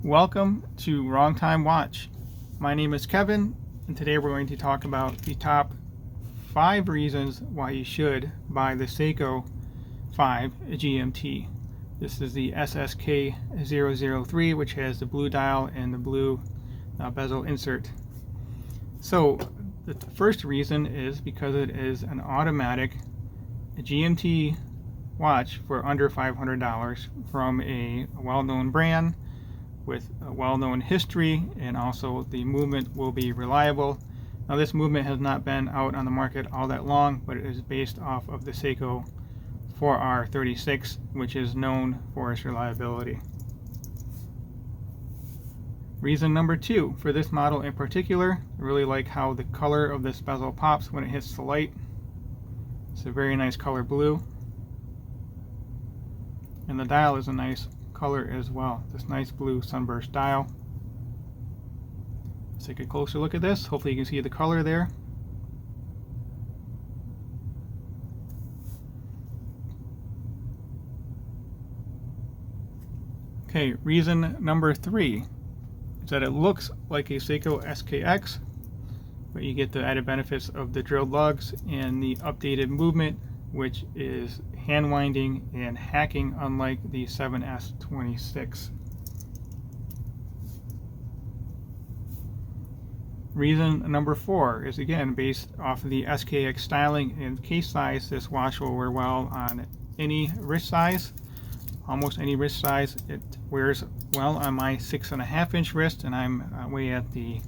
Welcome to Wrong Time Watch. My name is Kevin, and today we're going to talk about the top 5 reasons why you should buy the Seiko 5 GMT. This is the SSK003, which has the blue dial and the blue bezel insert. So the first reason is because it is an automatic GMT watch for under $500 from a well-known brand with a well-known history, and also the movement will be reliable. Now this movement has not been out on the market all that long, but it is based off of the Seiko 4R36, which is known for its reliability. Reason number 2 for this model in particular, I really like how the color of this bezel pops when it hits the light. It's a very nice color blue, and the dial is a nice color as well. This nice blue sunburst dial. Let's take a closer look at this. Hopefully you can see the color there. Okay, reason number 3 is that it looks like a Seiko SKX, but you get the added benefits of the drilled lugs and the updated movement, which is hand winding and hacking, unlike the 7S26. Reason number 4 is again based off of the SKX styling and case size. This watch will wear well on any wrist size, almost any wrist size. It wears well on my 6.5-inch wrist, and I'm way at the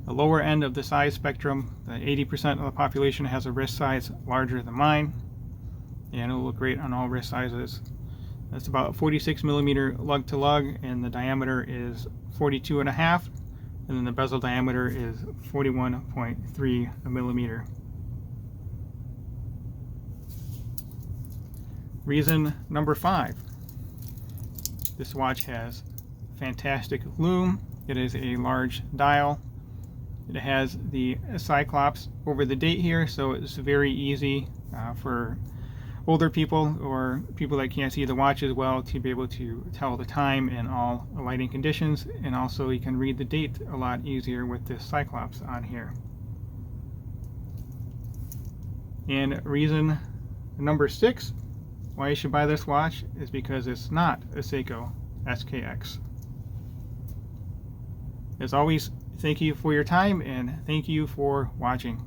lower end of the size spectrum. The 80% of the population has a wrist size larger than mine, and it'll look great on all wrist sizes. That's about 46 millimeter lug to lug, and the diameter is 42.5, and then the bezel diameter is 41.3 millimeter. Reason number 5. This watch has fantastic lume. It is a large dial. It has the Cyclops over the date here, so it's very easy for older people or people that can't see the watch as well to be able to tell the time in all lighting conditions, and also you can read the date a lot easier with this Cyclops on here. And reason number 6 why you should buy this watch is because it's not a Seiko SKX. As always, thank you for your time, and thank you for watching.